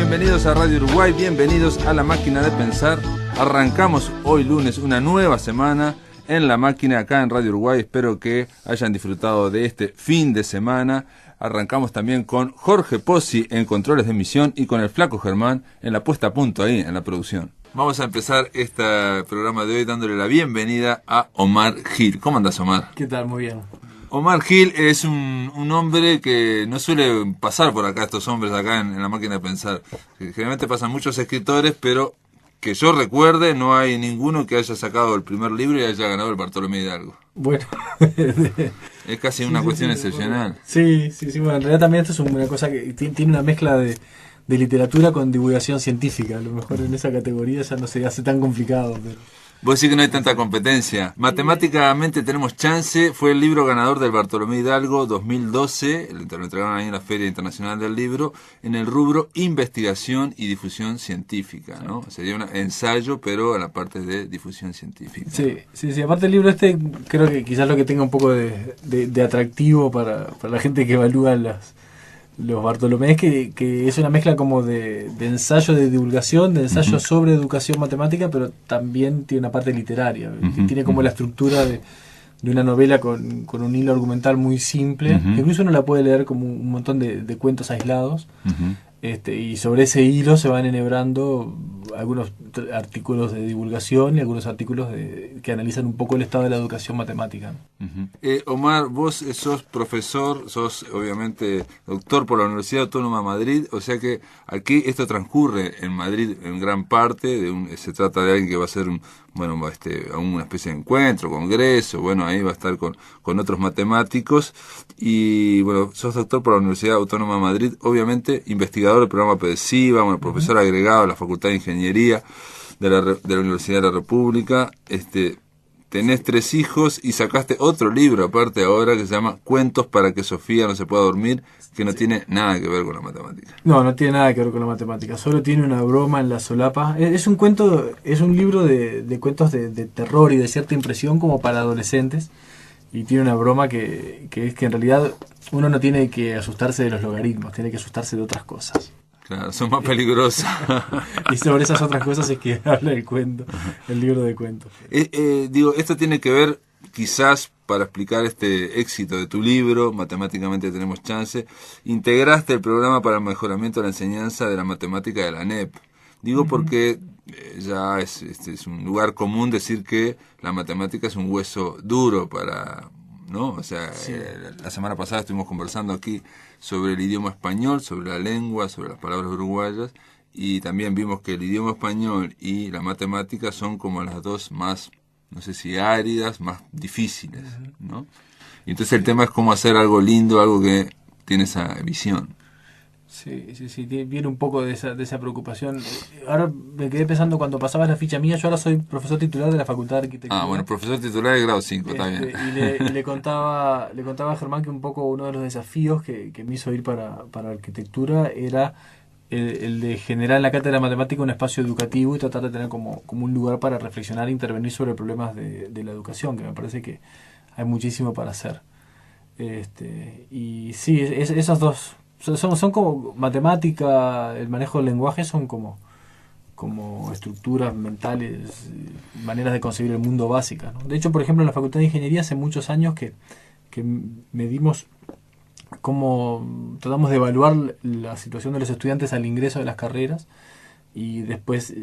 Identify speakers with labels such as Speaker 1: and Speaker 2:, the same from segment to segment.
Speaker 1: Bienvenidos a Radio Uruguay, bienvenidos a La Máquina de Pensar. Arrancamos hoy lunes una nueva semana en La Máquina acá en Radio Uruguay. Espero que hayan disfrutado de este fin de semana. Arrancamos también con Jorge Pozzi en controles de emisión y con el Flaco Germán en la puesta a punto ahí en la producción. Vamos a empezar este programa de hoy dándole la bienvenida a Omar Gil. ¿Cómo andás, Omar?
Speaker 2: ¿Qué tal? Muy bien.
Speaker 1: Omar Gil es un hombre que no suele pasar por acá, estos hombres acá en La Máquina de Pensar. Generalmente pasan muchos escritores, pero que yo recuerde no hay ninguno que haya sacado el primer libro y haya ganado el Bartolomé Hidalgo.
Speaker 2: Bueno.
Speaker 1: Es casi una cuestión excepcional.
Speaker 2: Sí, bueno, en realidad también esto es una cosa que tiene una mezcla de literatura con divulgación científica. A lo mejor en esa categoría ya no se hace tan complicado, pero...
Speaker 1: Vos decís que no hay tanta competencia. Matemáticamente tenemos chance. Fue el libro ganador del Bartolomé Hidalgo 2012. Lo entregaron ahí en la Feria Internacional del Libro, en el rubro investigación y difusión científica, ¿no? Sería un ensayo, pero en la parte de difusión científica.
Speaker 2: Sí. Aparte el libro creo que quizás lo que tenga un poco de atractivo para la gente que evalúa los Bartolomé, que es una mezcla como de ensayo de divulgación, de ensayo sobre educación matemática, pero también tiene una parte literaria, que tiene como la estructura de una novela con un hilo argumental muy simple, que incluso uno la puede leer como un montón de cuentos aislados, y sobre ese hilo se van enhebrando algunos artículos de divulgación y algunos artículos que analizan un poco el estado de la educación matemática.
Speaker 1: Omar, vos sos profesor, sos obviamente doctor por la Universidad Autónoma de Madrid, o sea que aquí esto transcurre en Madrid en gran parte, se trata de alguien que va a hacer una especie de encuentro, congreso, ahí va a estar con otros matemáticos, y sos doctor por la Universidad Autónoma de Madrid, obviamente investigador del programa PEDESIVA, profesor agregado de la Facultad de Ingeniería de la Universidad de la República, tenés 3 hijos y sacaste otro libro aparte ahora que se llama Cuentos para que Sofía no se pueda dormir, que no tiene nada que ver con la matemática.
Speaker 2: No tiene nada que ver con la matemática, solo tiene una broma en la solapa. Es un libro de cuentos de terror y de cierta impresión como para adolescentes, y tiene una broma que es que en realidad uno no tiene que asustarse de los logaritmos, tiene que asustarse de otras cosas.
Speaker 1: Claro, son más peligrosas.
Speaker 2: Y sobre esas otras cosas es que habla el cuento, el libro de cuentos.
Speaker 1: Esto tiene que ver, quizás, para explicar este éxito de tu libro, Matemáticamente tenemos chance, integraste el programa para el mejoramiento de la enseñanza de la matemática de la ANEP. Porque ya es un lugar común decir que la matemática es un hueso duro para... ¿no? O sea, sí. La semana pasada estuvimos conversando aquí sobre el idioma español, sobre la lengua, sobre las palabras uruguayas, y también vimos que el idioma español y la matemática son como las dos más, no sé si áridas, más difíciles, ¿no? Y entonces el tema es cómo hacer algo lindo, algo que tiene esa visión.
Speaker 2: Sí, viene un poco de esa preocupación. Ahora me quedé pensando cuando pasabas la ficha mía, yo ahora soy profesor titular de la Facultad de Arquitectura.
Speaker 1: Profesor titular de grado 5, está bien.
Speaker 2: Y le contaba a Germán que un poco uno de los desafíos que me hizo ir para arquitectura era el de generar en la cátedra de matemática un espacio educativo y tratar de tener como un lugar para reflexionar e intervenir sobre problemas de la educación, que me parece que hay muchísimo para hacer. Y sí, esos dos... Son como matemática, el manejo del lenguaje son como estructuras mentales, maneras de concebir el mundo básicas, ¿no? De hecho, por ejemplo, en la Facultad de Ingeniería hace muchos años que medimos cómo tratamos de evaluar la situación de los estudiantes al ingreso de las carreras y después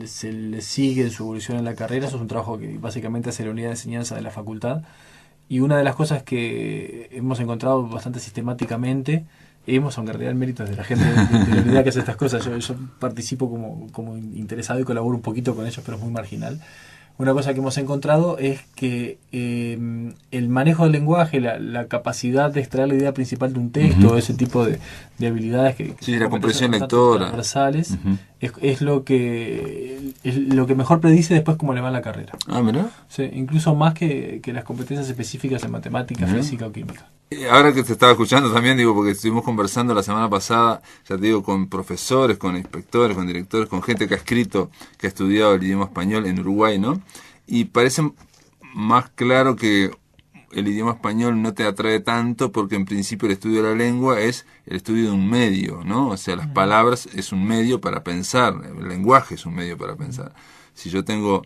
Speaker 2: se les sigue en su evolución en la carrera. Eso es un trabajo que básicamente hace la unidad de enseñanza de la facultad, y una de las cosas que hemos encontrado bastante sistemáticamente, aunque en realidad el mérito es de la gente de la unidad que hace estas cosas, yo participo como interesado y colaboro un poquito con ellos, pero es muy marginal. Una cosa que hemos encontrado es que el manejo del lenguaje, la capacidad de extraer la idea principal de un texto, ese tipo de habilidades que
Speaker 1: la comprensión lectora,
Speaker 2: transversales, es lo que mejor predice después cómo le va en la carrera.
Speaker 1: ¿Mira?
Speaker 2: Sí, incluso más que las competencias específicas en matemática, física o química.
Speaker 1: Ahora que te estaba escuchando también, porque estuvimos conversando la semana pasada, ya te digo, con profesores, con inspectores, con directores, con gente que ha escrito, que ha estudiado el idioma español en Uruguay, ¿no? Y parece más claro que el idioma español no te atrae tanto porque en principio el estudio de la lengua es el estudio de un medio, ¿no? O sea, las palabras es un medio para pensar, el lenguaje es un medio para pensar. Si yo tengo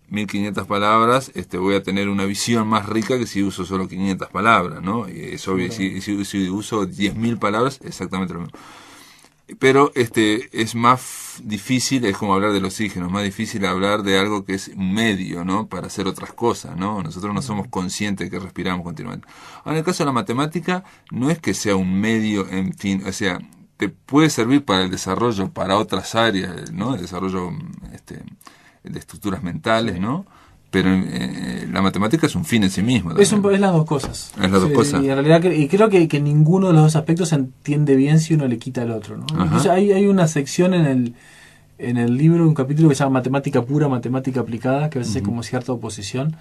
Speaker 1: 1500 palabras, voy a tener una visión más rica que si uso solo 500 palabras, ¿no? Y es obvio, si uso 10.000 palabras, exactamente lo mismo. Pero es más difícil, es como hablar del oxígeno, es más difícil hablar de algo que es un medio, ¿no? Para hacer otras cosas, ¿no? Nosotros no somos conscientes de que respiramos continuamente. Ahora, en el caso de la matemática, no es que sea un medio, en fin, o sea, te puede servir para el desarrollo, para otras áreas, ¿no? El desarrollo de estructuras mentales, ¿no? Pero la matemática es un fin en sí mismo.
Speaker 2: Es las dos cosas.
Speaker 1: Es las dos cosas.
Speaker 2: Y en realidad creo que ninguno de los dos aspectos se entiende bien si uno le quita al otro, ¿no? Entonces hay una sección en el libro, un capítulo que se llama Matemática Pura, Matemática Aplicada, que a veces es como cierta oposición.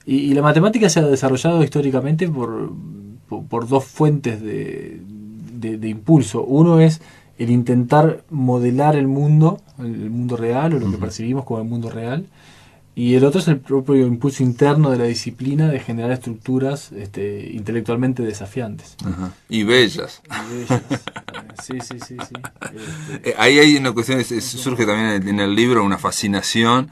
Speaker 2: Y la matemática se ha desarrollado históricamente por dos fuentes de impulso. Uno es el intentar modelar el mundo real, o lo que percibimos como el mundo real. Y el otro es el propio impulso interno de la disciplina de generar estructuras intelectualmente desafiantes.
Speaker 1: Y bellas.
Speaker 2: Sí.
Speaker 1: Ahí hay una cuestión, surge también en el libro una fascinación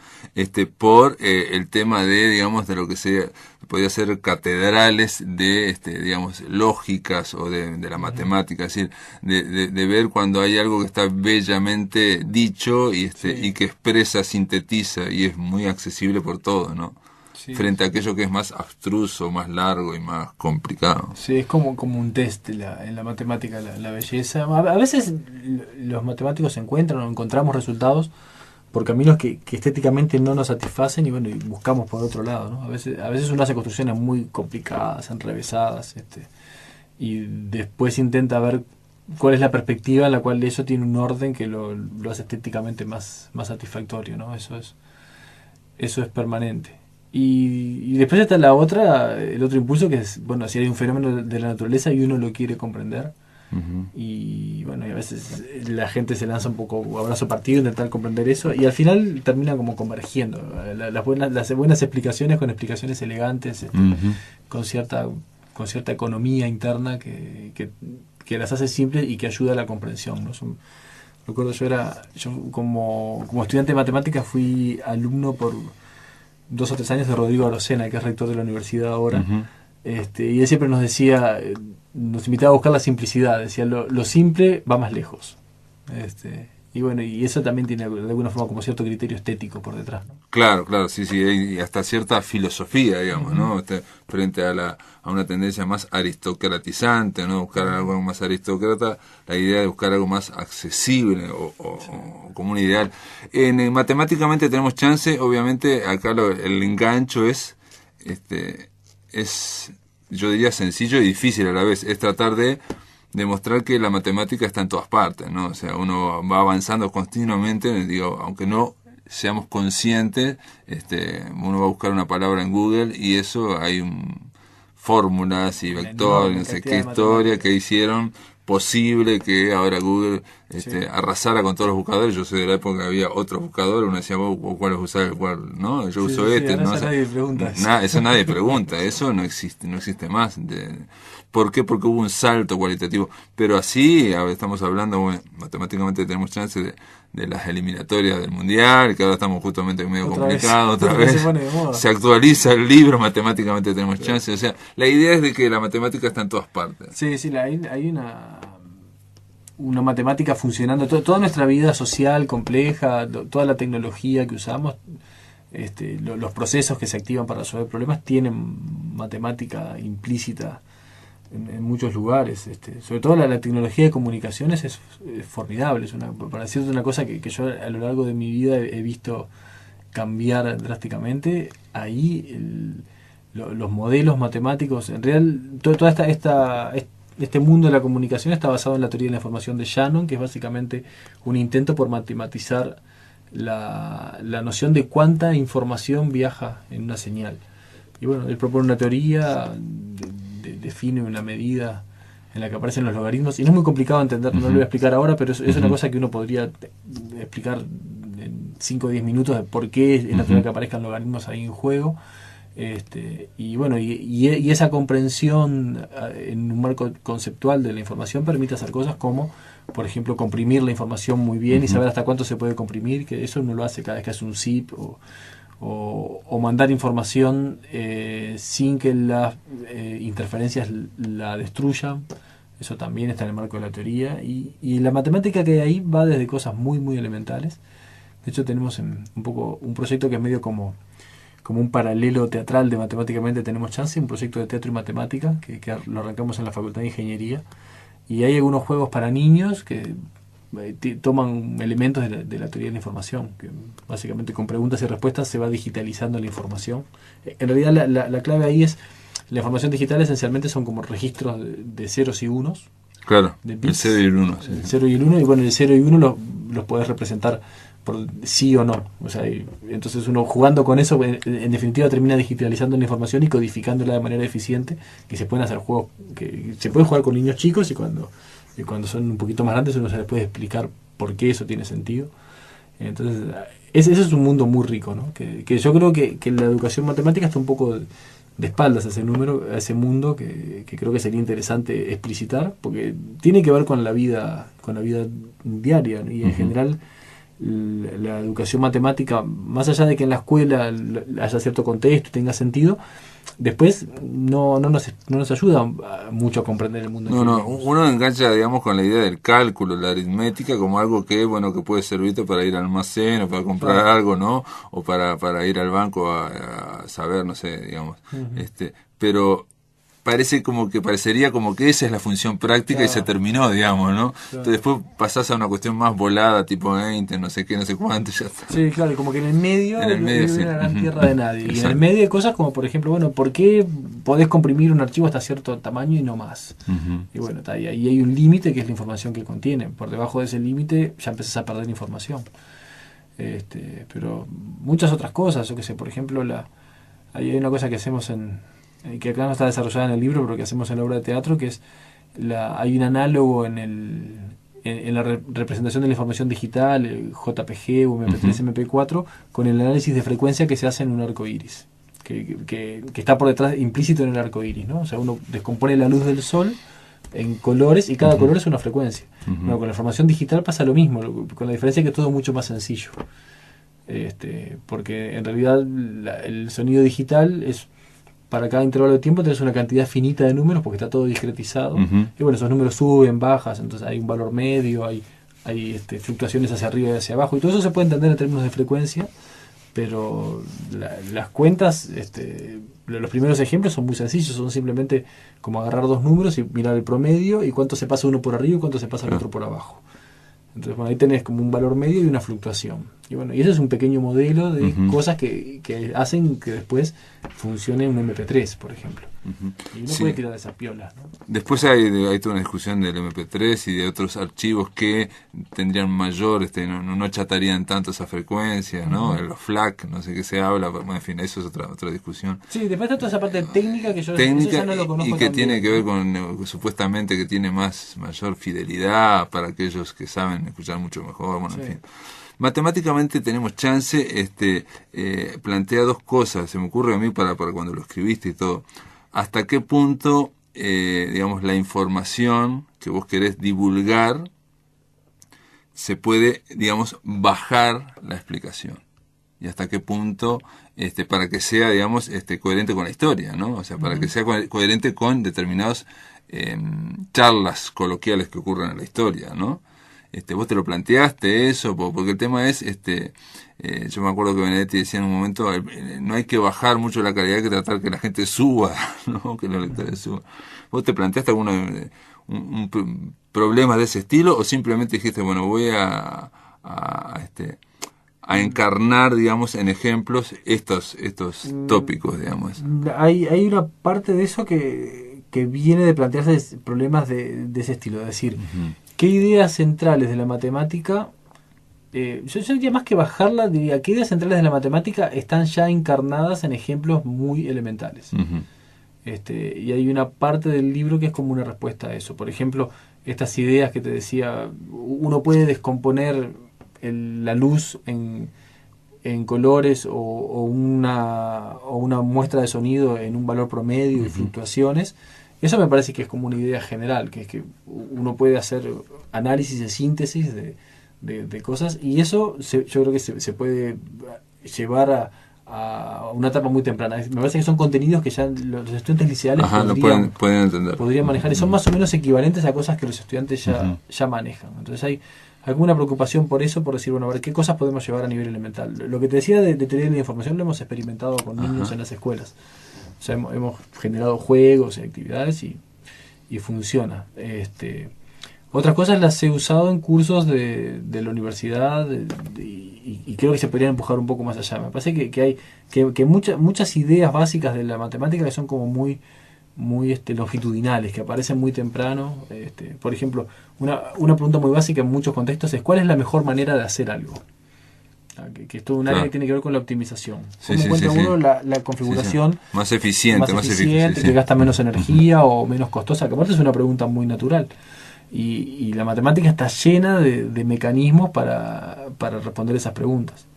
Speaker 1: por el tema de, digamos, de lo que se podría ser catedrales de, digamos, lógicas o de la matemática, es decir, de ver cuando hay algo que está bellamente dicho y que expresa, sintetiza y es muy accesible por todo, ¿no? Sí, frente a aquello que es más abstruso, más largo y más complicado.
Speaker 2: Sí, es como un test en la matemática, la belleza. A veces los matemáticos se encuentran o encontramos resultados por caminos que estéticamente no nos satisfacen y bueno, y buscamos por otro lado, ¿no? A veces uno hace construcciones muy complicadas, enrevesadas, y después intenta ver cuál es la perspectiva en la cual eso tiene un orden que lo hace estéticamente más satisfactorio, ¿no? Eso es permanente. Y después está el otro impulso que es, bueno, si hay un fenómeno de la naturaleza y uno lo quiere comprender, y bueno, y a veces la gente se lanza un poco a brazo partido intentar comprender eso y al final termina como convergiendo las buenas explicaciones con explicaciones elegantes, con cierta economía interna que las hace simples y que ayuda a la comprensión, ¿no? Recuerdo yo como estudiante de matemáticas fui alumno por 2 o 3 años de Rodrigo Arocena, que es rector de la universidad ahora. Y él siempre nos decía, nos invitaba a buscar la simplicidad, decía lo simple va más lejos. Y bueno, y eso también tiene de alguna forma como cierto criterio estético por detrás, ¿no?
Speaker 1: Claro, sí, y hasta cierta filosofía, digamos, ¿no? Frente a una tendencia más aristocratizante, ¿no? Buscar algo más aristócrata, la idea de buscar algo más accesible o como un ideal. Matemáticamente tenemos chance, obviamente acá el engancho es, yo diría sencillo y difícil a la vez, es tratar de demostrar que la matemática está en todas partes, ¿no? O sea, uno va avanzando continuamente, digo, aunque no seamos conscientes, uno va a buscar una palabra en Google y eso hay fórmulas y vectores, no sé qué historia que hicieron posible que ahora Google arrasara con todos los buscadores. Yo soy de la época que había otros buscadores, uno decía, vos cuál usás, cuál, ¿no? Yo uso ¿no?
Speaker 2: Nadie pregunta
Speaker 1: eso nadie pregunta, eso no existe más. ¿Por qué? Porque hubo un salto cualitativo. Pero así, estamos hablando, bueno, matemáticamente tenemos chance de las eliminatorias del Mundial, que ahora estamos justamente medio complicados, otra vez se actualiza el libro, matemáticamente tenemos chance. O sea, la idea es de que la matemática está en todas partes.
Speaker 2: Sí, hay una matemática funcionando. Toda nuestra vida social compleja, toda la tecnología que usamos, los procesos que se activan para resolver problemas tienen matemática implícita en muchos lugares. Sobre todo la tecnología de comunicaciones es formidable. Para decirte una cosa que yo a lo largo de mi vida he visto cambiar drásticamente, ahí los modelos matemáticos, en realidad toda este mundo de la comunicación está basado en la teoría de la información de Shannon, que es básicamente un intento por matematizar la noción de cuánta información viaja en una señal. Y bueno, él propone una teoría, define una medida en la que aparecen los logaritmos, y no es muy complicado entender, no lo voy a explicar ahora, pero es una cosa que uno podría explicar en 5 o 10 minutos de por qué es natural que aparezcan logaritmos ahí en juego. Y bueno, y esa comprensión en un marco conceptual de la información permite hacer cosas como, por ejemplo, comprimir la información muy bien y saber hasta cuánto se puede comprimir, que eso uno lo hace cada vez que hace un zip, o mandar información sin que las interferencias la destruyan. Eso también está en el marco de la teoría. Y la matemática que hay ahí va desde cosas muy, muy elementales. De hecho, tenemos un poco un proyecto que es medio como un paralelo teatral de Matemáticamente Tenemos Chance, un proyecto de teatro y matemática que lo arrancamos en la Facultad de Ingeniería. Y hay algunos juegos para niños que toman elementos de la teoría de la información, que básicamente con preguntas y respuestas se va digitalizando la información. En realidad la clave ahí es, la información digital esencialmente son como registros de ceros y unos.
Speaker 1: Claro,
Speaker 2: De
Speaker 1: el
Speaker 2: bits,
Speaker 1: 0 y el 1. Sí.
Speaker 2: El 0 y el 1, y bueno, el 0 y 1 los podés representar por sí o no. O sea, entonces uno jugando con eso, en definitiva termina digitalizando la información y codificándola de manera eficiente, que se pueden hacer juegos que se pueden jugar con niños chicos, y cuando son un poquito más grandes uno se les puede explicar por qué eso tiene sentido. Entonces, ese es un mundo muy rico, ¿no? Que yo creo que la educación matemática está un poco de espaldas a ese número, a ese mundo que creo que sería interesante explicitar, porque tiene que ver con la vida diaria, ¿no? Y en general la educación matemática, más allá de que en la escuela haya cierto contexto y tenga sentido, después no nos ayuda mucho a comprender el mundo en
Speaker 1: No,
Speaker 2: que
Speaker 1: no,
Speaker 2: vivimos.
Speaker 1: uno engancha, digamos, con la idea del cálculo, la aritmética, como algo que, bueno, que puede servirte para ir al almacén o para comprar
Speaker 2: Claro.
Speaker 1: algo, ¿no? O para ir al banco a saber, no sé, digamos. Pero parecería como que esa es la función práctica y se
Speaker 2: Claro,
Speaker 1: terminó, digamos, ¿no? Entonces
Speaker 2: claro.
Speaker 1: después pasás a una cuestión más volada, tipo 20, no sé qué, no sé cuánto, ya está.
Speaker 2: Sí, claro, y como que en el medio
Speaker 1: En el medio,
Speaker 2: vive
Speaker 1: sí.
Speaker 2: una gran tierra de nadie. Y en el
Speaker 1: Exacto.
Speaker 2: medio hay cosas como, por ejemplo, bueno, ¿por qué podés comprimir un archivo hasta cierto tamaño y no más? Y bueno, ahí hay un límite que es la información que contiene. Por debajo de ese límite ya empezás a perder información. Pero muchas otras cosas, yo que sé, por ejemplo, hay una cosa que hacemos que acá no está desarrollada en el libro, pero que hacemos en la obra de teatro, que es hay un análogo en la representación de la información digital, el JPG o MP3, MP4, con el análisis de frecuencia que se hace en un arco iris, que está por detrás, implícito en el arco iris, ¿no? O sea, uno descompone la luz del sol en colores y cada color es una frecuencia. Bueno, con la información digital pasa lo mismo, con la diferencia que es todo mucho más sencillo. Porque en realidad el sonido digital es, para cada intervalo de tiempo tenés una cantidad finita de números porque está todo discretizado. Y bueno, esos números suben, bajas, entonces hay un valor medio, hay fluctuaciones hacia arriba y hacia abajo, y todo eso se puede entender en términos de frecuencia, pero las cuentas, los primeros ejemplos son muy sencillos, son simplemente como agarrar dos números y mirar el promedio y cuánto se pasa uno por arriba y cuánto se pasa el otro por abajo. Entonces, bueno, ahí tenés como un valor medio y una fluctuación. Y bueno, y ese es un pequeño modelo de cosas que hacen que después funcione un MP3, por ejemplo. Y uno puede tirar de esas piolas, ¿no?
Speaker 1: Después hay toda una discusión del MP3 y de otros archivos que tendrían mayor, no chatarían tanto esa frecuencia, ¿no? Los FLAC, no sé qué se habla, bueno, en fin, eso es otra discusión.
Speaker 2: Sí, después está toda esa parte técnica que yo
Speaker 1: Técnica,
Speaker 2: eso ya no lo conozco
Speaker 1: y que
Speaker 2: tan
Speaker 1: tiene
Speaker 2: bien,
Speaker 1: que ver
Speaker 2: ¿no?
Speaker 1: con supuestamente que tiene mayor fidelidad para aquellos que saben escuchar mucho mejor, bueno,
Speaker 2: Sí.
Speaker 1: en fin. Matemáticamente tenemos chance, plantea dos cosas, se me ocurre a mí para cuando lo escribiste y todo. ¿Hasta qué punto, digamos, la información que vos querés divulgar se puede, digamos, bajar la explicación? Y hasta qué punto, para que sea, digamos, coherente con la historia, ¿no? O sea, para que sea coherente con determinadas charlas coloquiales que ocurren en la historia, ¿no? Vos te lo planteaste eso, porque el tema es, yo me acuerdo que Benedetti decía en un momento, no hay que bajar mucho la calidad, hay que tratar que la gente suba, ¿no? Que los lectores suban. ¿Vos te planteaste algunos problemas de ese estilo o simplemente dijiste, bueno, voy a encarnar, digamos, en ejemplos estos tópicos, digamos?
Speaker 2: Hay una parte de eso que viene de plantearse problemas de ese estilo, es decir, ¿qué ideas centrales de la matemática, yo diría más que bajarla, diría, qué ideas centrales de la matemática están ya encarnadas en ejemplos muy elementales? Y hay una parte del libro que es como una respuesta a eso. Por ejemplo, estas ideas que te decía, uno puede descomponer la luz en en colores o una muestra de sonido en un valor promedio y fluctuaciones. Eso me parece que es como una idea general, que es que uno puede hacer análisis de síntesis de cosas, y eso yo creo que se puede llevar a una etapa muy temprana. Me parece que son contenidos que ya los estudiantes liceales
Speaker 1: pueden entender.
Speaker 2: Podrían manejar, y son más o menos equivalentes a cosas que los estudiantes ya manejan. Entonces hay alguna preocupación por eso, por decir, bueno, a ver, ¿qué cosas podemos llevar a nivel elemental? Lo que te decía de teoría de la información lo hemos experimentado con niños en las escuelas. O sea, hemos generado juegos y actividades y funciona. Otras cosas las he usado en cursos de la universidad y creo que se podrían empujar un poco más allá. Me parece que hay muchas ideas básicas de la matemática que son como muy longitudinales, que aparecen muy temprano. Por ejemplo, una pregunta muy básica en muchos contextos es: ¿cuál es la mejor manera de hacer algo? Que es todo un área que tiene que ver con la optimización. ¿Cómo encuentra uno la configuración
Speaker 1: más eficiente,
Speaker 2: que gasta menos energía o menos costosa? Que aparte es una pregunta muy natural. Y la matemática está llena de mecanismos para responder esas preguntas.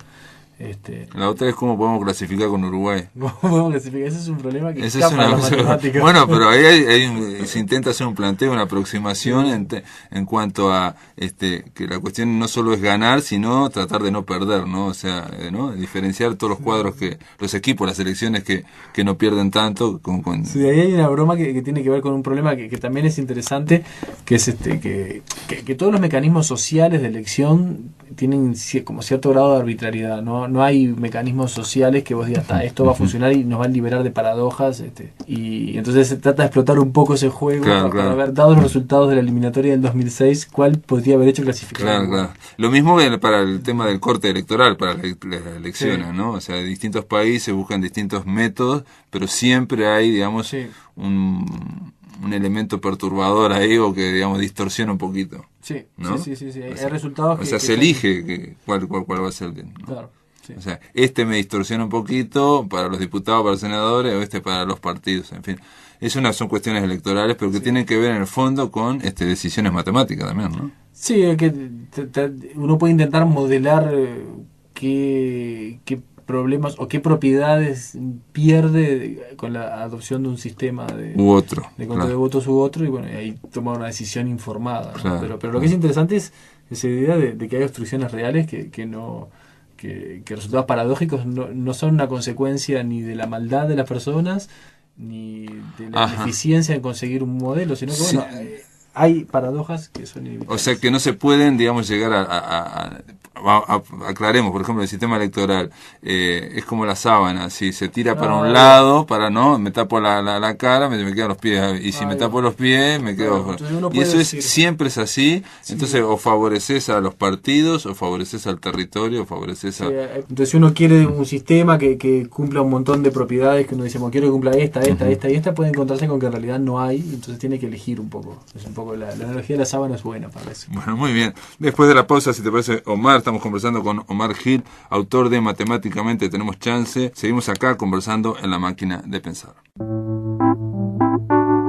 Speaker 1: La otra es cómo podemos clasificar con Uruguay.
Speaker 2: ¿Cómo podemos clasificar? Ese es un problema que
Speaker 1: escapa
Speaker 2: de la matemática.
Speaker 1: Bueno, pero ahí se intenta hacer un planteo, una aproximación en cuanto a que la cuestión no solo es ganar, sino tratar de no perder, ¿no? O sea, ¿no? Diferenciar todos los cuadros los equipos, las selecciones que no pierden tanto.
Speaker 2: Sí, ahí hay una broma que tiene que ver con un problema que también es interesante, que es que todos los mecanismos sociales de elección tienen como cierto grado de arbitrariedad, no hay mecanismos sociales que vos digas, esto va a funcionar y nos va a liberar de paradojas, y entonces se trata de explotar un poco ese juego para ver, dados los resultados de la eliminatoria del 2006, cuál podría haber hecho clasificar.
Speaker 1: Claro. Lo mismo para el tema del corte electoral, para las elecciones, ¿no? O sea, distintos países buscan distintos métodos, pero siempre hay, digamos, un elemento perturbador ahí, o que, digamos, distorsiona un poquito.
Speaker 2: Sí,
Speaker 1: ¿no?
Speaker 2: sí. Hay resultados
Speaker 1: o sea, se elige cuál va a ser el bien, ¿no?
Speaker 2: Claro. Sí.
Speaker 1: O sea, me distorsiona un poquito para los diputados, para los senadores, o para los partidos, en fin. Son cuestiones electorales, pero que tienen que ver en el fondo con decisiones matemáticas también, ¿no?
Speaker 2: Sí, que uno puede intentar modelar qué problemas o qué propiedades pierde con la adopción de un sistema de conteo de votos u otro, y bueno, ahí tomar una decisión informada, ¿no?
Speaker 1: Claro.
Speaker 2: Pero lo que es interesante es esa idea de que hay obstrucciones reales que resultados paradójicos no son una consecuencia ni de la maldad de las personas ni de la ineficiencia en conseguir un modelo, sino que bueno, hay paradojas que son inevitables.
Speaker 1: O sea, que no se pueden, digamos, llegar aclaremos, por ejemplo, el sistema electoral es como la sábana: si se tira para un lado, me tapo la cara, me quedan los pies, y si me tapo los pies, me quedo... Y eso siempre es así. Sí. Entonces, o favoreces a los partidos, o favoreces al territorio, o favoreces a...
Speaker 2: Entonces, si uno quiere un sistema que cumpla un montón de propiedades, que uno dice, quiero que cumpla esta, puede encontrarse con que en realidad no hay, entonces tiene que elegir un poco. Es un poco la analogía de la sábana es buena para eso.
Speaker 1: Bueno, muy bien. Después de la pausa, si te parece, Omar, estamos conversando con Omar Gil, autor de Matemáticamente Tenemos Chance. Seguimos acá conversando en La Máquina de Pensar.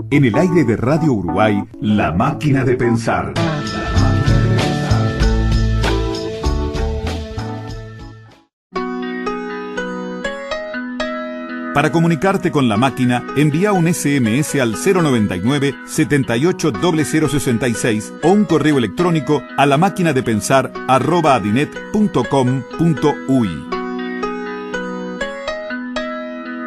Speaker 3: En el aire de Radio Uruguay, La Máquina de Pensar. Para comunicarte con La Máquina, envía un SMS al 099-780066 o un correo electrónico a lamaquinadepensar@adinet.com.uy.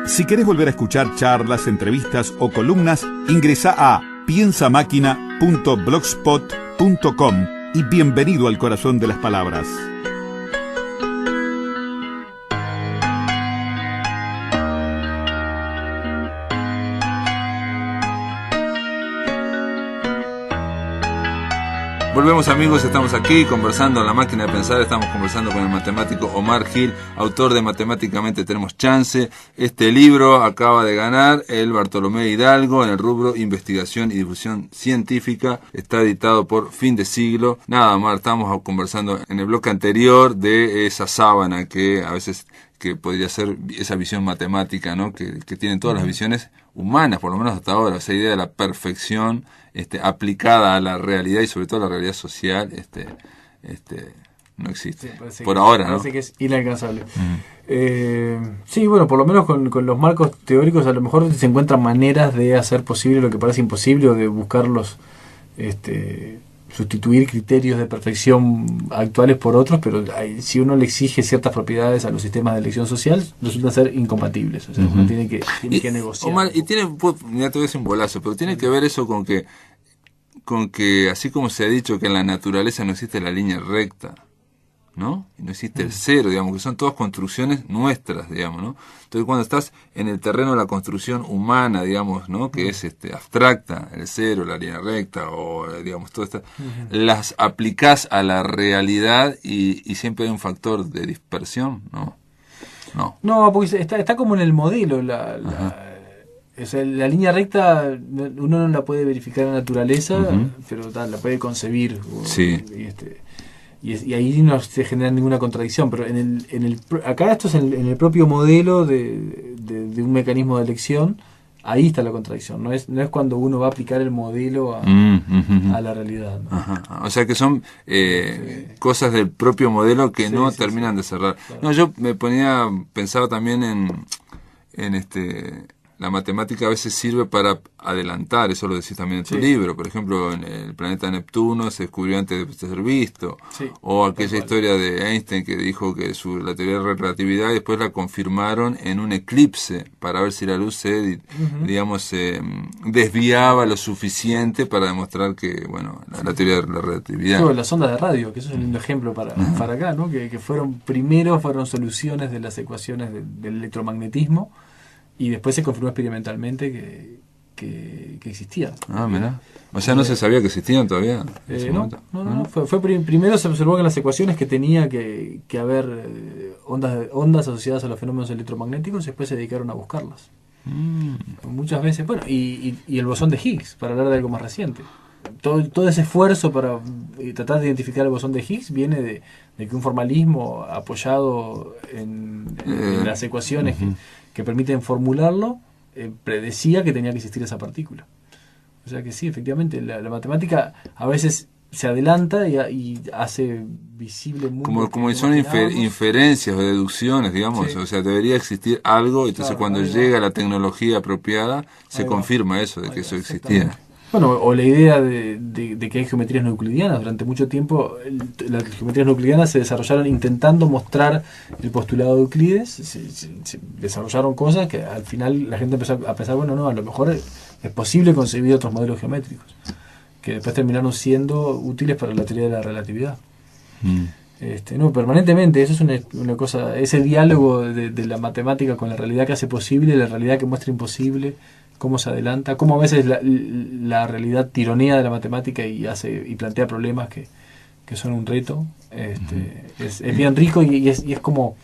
Speaker 3: Si querés volver a escuchar charlas, entrevistas o columnas, ingresa a piensamáquina.blogspot.com y bienvenido al corazón de las palabras.
Speaker 1: Volvemos, amigos, estamos aquí conversando en La Máquina de Pensar. Estamos conversando con el matemático Omar Gil, autor de Matemáticamente Tenemos Chance. Este libro acaba de ganar el Bartolomé Hidalgo en el rubro Investigación y Difusión Científica. Está editado por Fin de Siglo. Nada, Omar, estábamos conversando en el bloque anterior de esa sábana que a veces que podría ser esa visión matemática, ¿no? Que tienen todas las visiones humanas, por lo menos hasta ahora, esa idea de la perfección aplicada a la realidad y sobre todo a la realidad social, no existe.
Speaker 2: Sí,
Speaker 1: por ahora, ¿no?
Speaker 2: Parece que es inalcanzable. Sí, bueno, por lo menos con los marcos teóricos a lo mejor se encuentran maneras de hacer posible lo que parece imposible o de buscarlos, sustituir criterios de perfección actuales por otros, pero si uno le exige ciertas propiedades a los sistemas de elección social, resultan ser incompatibles. O sea, uno tiene que negociar.
Speaker 1: Omar, y tiene, ya te voy a decir un bolazo, pero tiene que ver eso con que así como se ha dicho que en la naturaleza no existe la línea recta, ¿no? Y no existe el cero, digamos, que son todas construcciones nuestras, digamos, ¿no? Entonces cuando estás en el terreno de la construcción humana, digamos, ¿no? Que es abstracta, el cero, la línea recta, o digamos, todo esto, las aplicás a la realidad y siempre hay un factor de dispersión, ¿no?
Speaker 2: No, porque está como en el modelo, o sea, la línea recta uno no la puede verificar en la naturaleza, pero la puede concebir.
Speaker 1: Sí.
Speaker 2: Y ahí no se genera ninguna contradicción, pero acá esto es en el propio modelo de un mecanismo de elección, ahí está la contradicción, no es cuando uno va a aplicar el modelo a la realidad, ¿no?
Speaker 1: Ajá. O sea que son cosas del propio modelo que no terminan de cerrar. Claro. No, yo pensaba también en la matemática a veces sirve para adelantar, eso lo decís también en tu libro. Por ejemplo, en el planeta Neptuno se descubrió antes de ser visto. Sí, o aquella historia de Einstein que dijo que la teoría de relatividad y después la confirmaron en un eclipse para ver si la luz se desviaba lo suficiente para demostrar que, bueno, la teoría de la relatividad.
Speaker 2: Sí, las ondas de radio, que eso es un lindo ejemplo para acá, ¿no? Que fueron soluciones de las ecuaciones del electromagnetismo. Y después se confirmó experimentalmente que existían.
Speaker 1: Ah, mira. O sea, no se sabía que existían todavía.
Speaker 2: No. Primero se observó que en las ecuaciones que tenía que haber ondas asociadas a los fenómenos electromagnéticos, y después se dedicaron a buscarlas. Muchas veces. Bueno, y el bosón de Higgs, para hablar de algo más reciente. Todo ese esfuerzo para tratar de identificar el bosón de Higgs viene de que un formalismo apoyado en las ecuaciones que permiten formularlo, predecía que tenía que existir esa partícula. O sea que sí, efectivamente, la matemática a veces se adelanta y hace visible el mundo.
Speaker 1: Como son inferencias o deducciones, digamos, o sea, debería existir algo, entonces cuando llega la tecnología apropiada, se confirma eso, de que eso existía.
Speaker 2: Bueno, o la idea de que hay geometrías no euclidianas. Durante mucho tiempo las geometrías no euclidianas se desarrollaron intentando mostrar el postulado de Euclides. Se desarrollaron cosas que al final la gente empezó a pensar, bueno, no, a lo mejor es posible concebir otros modelos geométricos, que después terminaron siendo útiles para la teoría de la relatividad. Permanentemente, eso es una cosa, ese diálogo de la matemática con la realidad que hace posible, la realidad que muestra imposible, cómo se adelanta, cómo a veces la realidad tironea de la matemática y plantea problemas que son un reto. Es bien rico y es como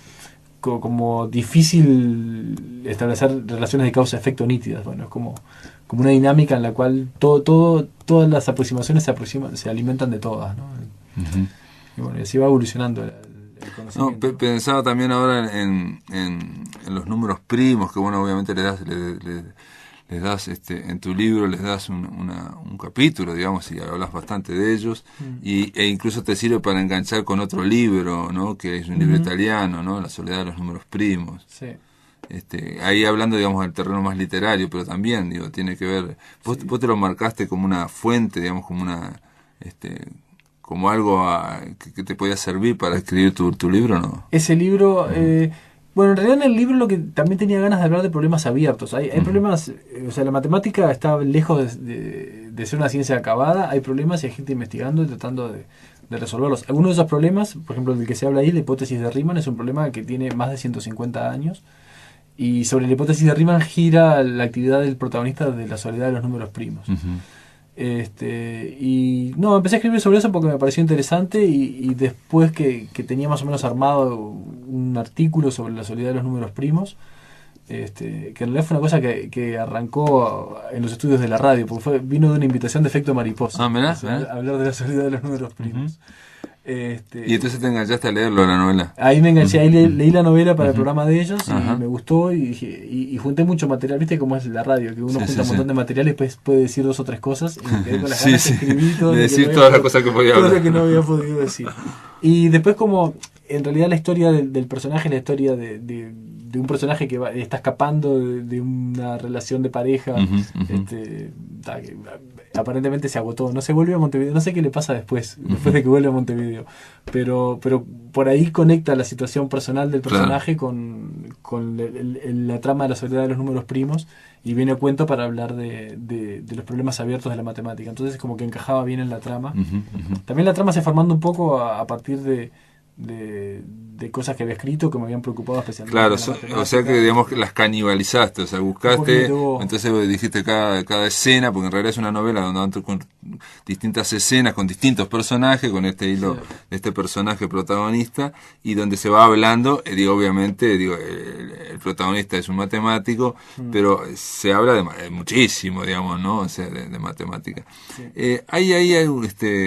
Speaker 2: difícil establecer relaciones de causa-efecto nítidas. Bueno, es como una dinámica en la cual todas las aproximaciones se alimentan de todas, ¿no? Y bueno, y así va evolucionando el conocimiento.
Speaker 1: Pensaba también ahora en los números primos, que bueno, obviamente les das en tu libro les das un capítulo, digamos, y hablas bastante de ellos, e incluso te sirve para enganchar con otro libro, ¿no? Que es un libro italiano, ¿no? La soledad de los números primos.
Speaker 2: Sí.
Speaker 1: Ahí hablando, digamos, del terreno más literario, pero también, tiene que ver, vos te lo marcaste como una fuente, digamos, como como algo que te podía servir para escribir tu libro, ¿no?
Speaker 2: Ese libro, bueno, en realidad en el libro lo que también tenía ganas de hablar de problemas abiertos. Hay problemas, o sea, la matemática está lejos de ser una ciencia acabada, hay problemas y hay gente investigando y tratando de resolverlos. Algunos de esos problemas, por ejemplo, el del que se habla ahí, la hipótesis de Riemann, es un problema que tiene más de 150 años. Y sobre la hipótesis de Riemann gira la actividad del protagonista de la soledad de los números primos. Y no, empecé a escribir sobre eso porque me pareció interesante y después que tenía más o menos armado un artículo sobre la soledad de los números primos, que en realidad fue una cosa que arrancó en los estudios de la radio, porque vino de una invitación de efecto mariposa.
Speaker 1: Mirá.
Speaker 2: Hablar de la soledad de los números primos.
Speaker 1: Y entonces te enganchaste a leerlo, la novela.
Speaker 2: Ahí me enganché, ahí leí la novela para el programa de ellos y
Speaker 1: Ajá.
Speaker 2: me gustó y junté mucho material, viste cómo es la radio, que uno
Speaker 1: Sí,
Speaker 2: junta un
Speaker 1: sí,
Speaker 2: montón
Speaker 1: sí.
Speaker 2: de material y después puede decir 2 o 3 cosas y me quedé con las
Speaker 1: Sí,
Speaker 2: ganas
Speaker 1: sí.
Speaker 2: de escribir todo
Speaker 1: De
Speaker 2: lo
Speaker 1: decir
Speaker 2: que no
Speaker 1: todas
Speaker 2: había
Speaker 1: las cosas que podía
Speaker 2: todo
Speaker 1: hablar.
Speaker 2: lo que no había podido decir. Y después como en realidad la historia del personaje es la historia de un personaje que está escapando de una relación de pareja,
Speaker 1: Ujú, ujú.
Speaker 2: que aparentemente se agotó, no se vuelve a Montevideo, no sé qué le pasa después de que vuelve a Montevideo, pero por ahí conecta la situación personal del personaje con la trama de la soledad de los números primos y viene a cuento para hablar de los problemas abiertos de la matemática, entonces como que encajaba bien en la trama.
Speaker 1: Ujú, ujú.
Speaker 2: También la trama se formando un poco a partir de cosas que había escrito que me habían preocupado especialmente.
Speaker 1: Claro,
Speaker 2: de la matemática.
Speaker 1: o sea que digamos que las canibalizaste, o sea, buscaste,
Speaker 2: poquito.
Speaker 1: entonces dijiste cada escena, porque en realidad es una novela donde van con distintas escenas, con distintos personajes, con este hilo
Speaker 2: Sí.
Speaker 1: de este personaje protagonista, y donde se va hablando, obviamente, el protagonista es un matemático, pero se habla de muchísimo, digamos, ¿no? O sea, de matemática.
Speaker 2: Sí.
Speaker 1: Hay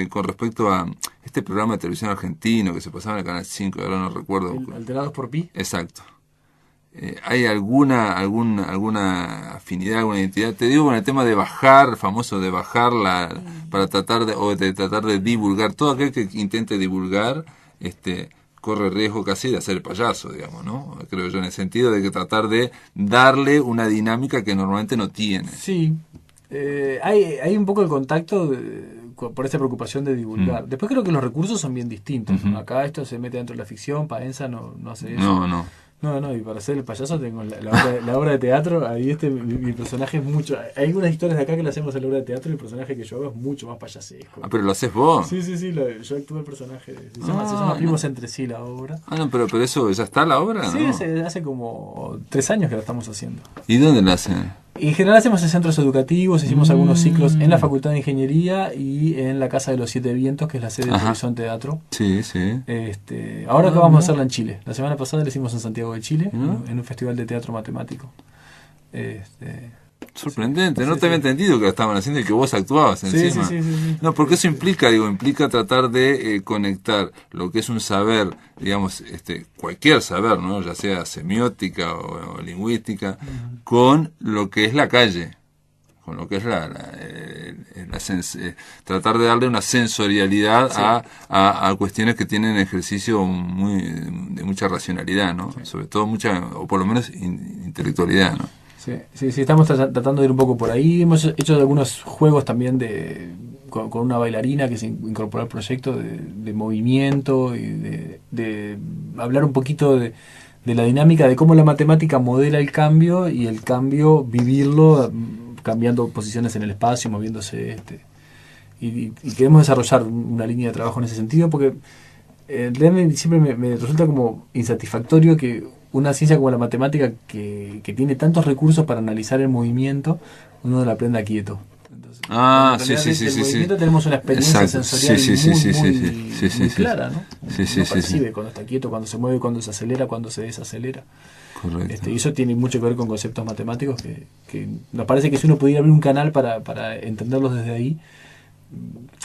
Speaker 1: con respecto a este programa de televisión argentino que se pasaba en el Canal 5, ahora no recuerdo.
Speaker 2: Alterados por Pi.
Speaker 1: Exacto. ¿Hay alguna afinidad, alguna identidad? Te digo con el tema de bajar, el famoso de bajar para tratar de divulgar. Todo aquel que intente divulgar, corre riesgo casi de hacer el payaso, digamos, ¿no? Creo yo, en el sentido de que tratar de darle una dinámica que normalmente no tiene.
Speaker 2: Sí. Hay un poco de contacto por esa preocupación de divulgar. Después creo que los recursos son bien distintos, ¿no? Acá esto se mete dentro de la ficción, Paenza no hace eso. No, y para hacer el payaso tengo la obra de teatro, ahí mi personaje es mucho... Hay algunas historias de acá que le hacemos en la obra de teatro y el personaje que yo hago es mucho más payasesco.
Speaker 1: Ah, pero lo haces vos.
Speaker 2: Sí, yo actúo el personaje. Se llama Primos entre sí la obra.
Speaker 1: Ah, no, pero eso, ¿ya está la obra?
Speaker 2: Sí,
Speaker 1: ¿no?
Speaker 2: hace como 3 años que la estamos haciendo.
Speaker 1: ¿Y dónde la hacen?
Speaker 2: En general hacemos en centros educativos, hicimos algunos ciclos en la Facultad de Ingeniería y en la Casa de los Siete Vientos, que es la sede de Horizonte Teatro.
Speaker 1: Sí, sí.
Speaker 2: Ahora acabamos de hacerla en Chile. La semana pasada la hicimos en Santiago de Chile, en un festival de teatro matemático.
Speaker 1: Sorprendente, no te había entendido que la estaban haciendo y que vos actuabas encima.
Speaker 2: Sí.
Speaker 1: No, porque eso implica tratar de conectar lo que es un saber, digamos, cualquier saber, ¿no? Ya sea semiótica o lingüística, con lo que es la calle, con lo que es tratar de darle una sensorialidad a cuestiones que tienen ejercicio de mucha racionalidad, ¿no? Sobre todo o por lo menos intelectualidad, ¿no?
Speaker 2: Sí, estamos tratando de ir un poco por ahí. Hemos hecho algunos juegos también con una bailarina que se incorporó al proyecto de movimiento y de hablar un poquito de la dinámica de cómo la matemática modela el cambio y el cambio vivirlo cambiando posiciones en el espacio, moviéndose. Y queremos desarrollar una línea de trabajo en ese sentido porque realmente siempre me resulta como insatisfactorio que una ciencia como la matemática que tiene tantos recursos para analizar el movimiento, uno no la aprenda quieto. Entonces,
Speaker 1: sí.
Speaker 2: El movimiento tenemos una experiencia sensorial muy clara, ¿no? Uno percibe cuando está quieto, cuando se mueve, cuando se acelera, cuando se desacelera.
Speaker 1: Correcto.
Speaker 2: Y eso tiene mucho que ver con conceptos matemáticos que nos parece que si uno pudiera abrir un canal para entenderlos desde ahí,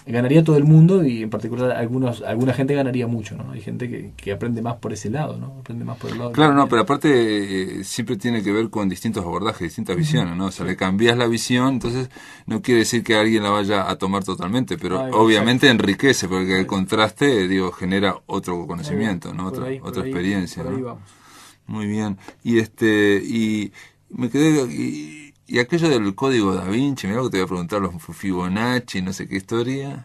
Speaker 2: ganaría todo el mundo y en particular alguna gente ganaría mucho, ¿no? Hay gente que aprende más por ese lado, ¿no? Aprende más por el lado.
Speaker 1: Claro, pero aparte siempre tiene que ver con distintos abordajes, distintas visiones, ¿no? O sea, le cambias la visión, entonces no quiere decir que alguien la vaya a tomar totalmente, pero obviamente enriquece, porque el contraste, genera otro conocimiento, ¿no? Otra experiencia,
Speaker 2: por ahí
Speaker 1: ¿no?
Speaker 2: vamos.
Speaker 1: Muy bien. Y me quedé... Y aquello del código Da Vinci, mirá que te voy a preguntar los Fibonacci, no sé qué historia.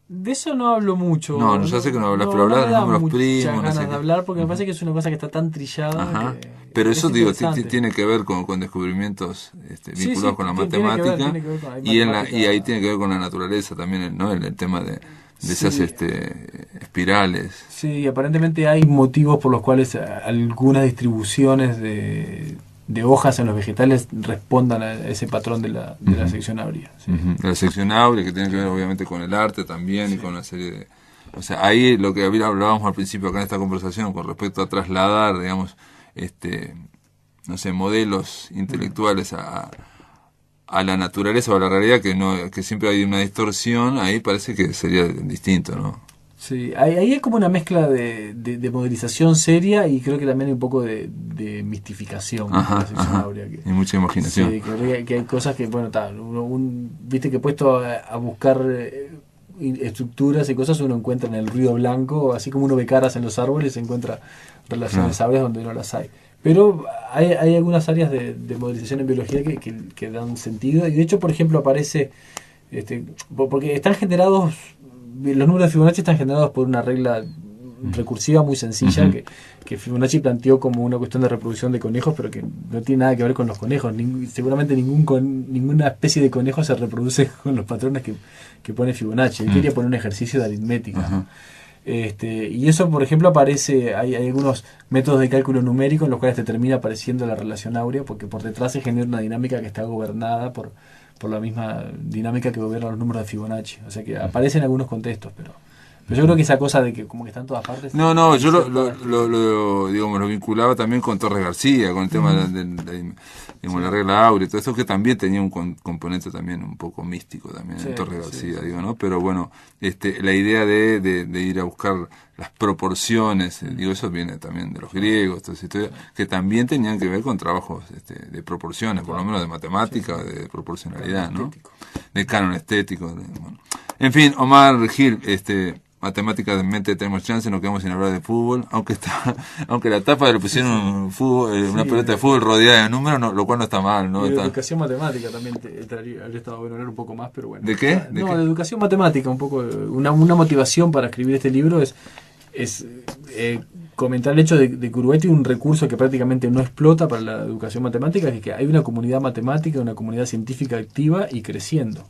Speaker 2: De eso no hablo mucho.
Speaker 1: No, ya sé que no hablas, pero hablas de los números primos.
Speaker 2: No sé de hablar porque me parece que es una cosa que está tan trillada.
Speaker 1: Pero eso, tiene que ver con descubrimientos vinculados con la matemática.
Speaker 2: Tiene que ver con
Speaker 1: y ahí tiene que ver con la naturaleza también, ¿no? El tema de esas espirales.
Speaker 2: Sí, aparentemente hay motivos por los cuales algunas distribuciones de hojas en los vegetales respondan a ese patrón de la sección áurea. Sí.
Speaker 1: La sección áurea, que tiene que ver obviamente con el arte también y con una serie de... O sea, ahí lo que hablábamos al principio acá en esta conversación con respecto a trasladar, digamos, modelos intelectuales a la naturaleza o a la realidad, que siempre hay una distorsión, ahí parece que sería distinto, ¿no?
Speaker 2: Sí, ahí hay como una mezcla de modelización seria y creo que también hay un poco de mistificación en la sección áurea.
Speaker 1: Y mucha imaginación.
Speaker 2: Sí, que hay cosas que, bueno, viste que puesto a buscar estructuras y cosas uno encuentra en el ruido blanco, así como uno ve caras en los árboles, se encuentra relaciones áureas donde no las hay. Pero hay algunas áreas de modelización en biología que dan sentido, y de hecho, por ejemplo, aparece, porque están generados, los números de Fibonacci están generados por una regla recursiva muy sencilla que Fibonacci planteó como una cuestión de reproducción de conejos, pero que no tiene nada que ver con los conejos. Seguramente ninguna especie de conejo se reproduce con los patrones que pone Fibonacci. Él quería poner un ejercicio de aritmética, ¿no? Y eso, por ejemplo, aparece, hay algunos métodos de cálculo numérico en los cuales te termina apareciendo la relación áurea, porque por detrás se genera una dinámica que está gobernada por la misma dinámica que gobierna los números de Fibonacci. O sea que aparece en algunos contextos, pero yo creo que esa cosa de que como que está en todas partes...
Speaker 1: No, yo lo vinculaba también con Torres García, con el tema de la regla áurea, todo eso, que también tenía un componente también un poco místico también en Torres García, digo, ¿no? Pero bueno, la idea de ir a buscar las proporciones, digo, eso viene también de los griegos, toda esa historia, que también tenían que ver con trabajos de proporciones, por lo menos de matemática, de proporcionalidad, ¿no? De canon estético. Bueno. En fin, Omar Gil, matemáticamente tenemos chance, nos quedamos sin hablar de fútbol, aunque la tapa le pusieron una pelota de fútbol rodeada de números, lo cual no está mal, ¿no?
Speaker 2: Y de educación matemática también habría estado bueno hablar un poco más, pero bueno.
Speaker 1: ¿De qué?
Speaker 2: De educación matemática, un poco, una motivación para escribir este libro es comentar el hecho de que Uruguay tiene un recurso que prácticamente no explota para la educación matemática, que es que hay una comunidad matemática, una comunidad científica activa y creciendo.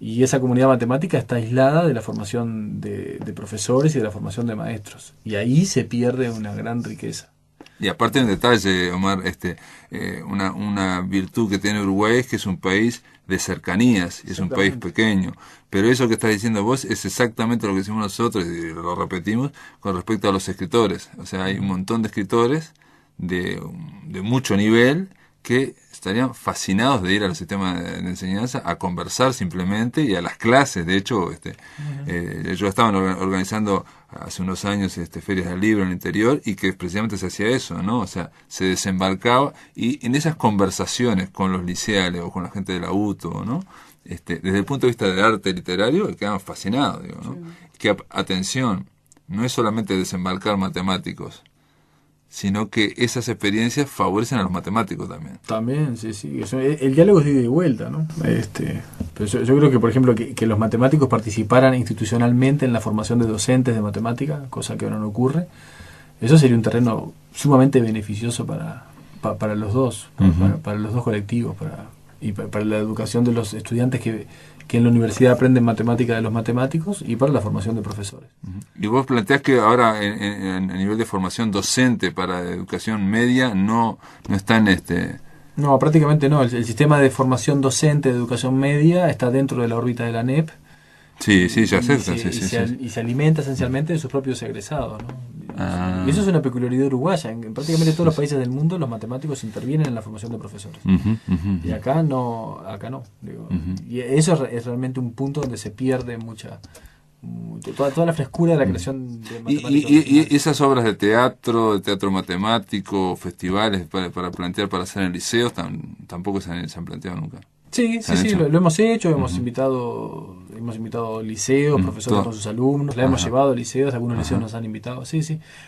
Speaker 2: Y esa comunidad matemática está aislada de la formación de profesores y de la formación de maestros. Y ahí se pierde una gran riqueza.
Speaker 1: Y aparte en detalle, Omar, una virtud que tiene Uruguay es que es un país de cercanías, y es un país pequeño. Pero eso que estás diciendo vos es exactamente lo que decimos nosotros, y lo repetimos, con respecto a los escritores. O sea, hay un montón de escritores de mucho nivel que estarían fascinados de ir al sistema de enseñanza a conversar simplemente y a las clases. De hecho, yo estaba organizando hace unos años ferias del libro en el interior, y que precisamente se hacía eso, ¿no? O sea, se desembarcaba y en esas conversaciones con los liceales o con la gente de la UTO, ¿no? Desde el punto de vista del arte literario, quedaban fascinados, digo, ¿no? Que, atención, no es solamente desembarcar matemáticos, sino que esas experiencias favorecen a los matemáticos también.
Speaker 2: También, sí. El diálogo es de ida y vuelta, ¿no? Pero yo creo que, por ejemplo, que los matemáticos participaran institucionalmente en la formación de docentes de matemática, cosa que ahora no ocurre, eso sería un terreno sumamente beneficioso para los dos, para los dos colectivos, y para la educación de los estudiantes que en la universidad aprenden matemática de los matemáticos, y para la formación de profesores.
Speaker 1: Y vos planteás que ahora a nivel de formación docente para educación media no está en
Speaker 2: No, prácticamente no. El sistema de formación docente de educación media está dentro de la órbita de la ANEP.
Speaker 1: Sí, ya sé.
Speaker 2: Y se alimenta esencialmente de sus propios egresados, ¿no? Y eso es una peculiaridad uruguaya. En prácticamente todos los países del mundo los matemáticos intervienen en la formación de profesores. Y acá no. Digo. Y eso es realmente un punto donde se pierde toda la frescura de la creación de matemáticos.
Speaker 1: Y esas obras de teatro matemático, festivales para plantear, para hacer en liceos, tampoco se han planteado nunca.
Speaker 2: Sí, lo hemos hecho, hemos invitado liceos, profesores con sus alumnos, la hemos llevado a liceos, algunos liceos nos han invitado, sí.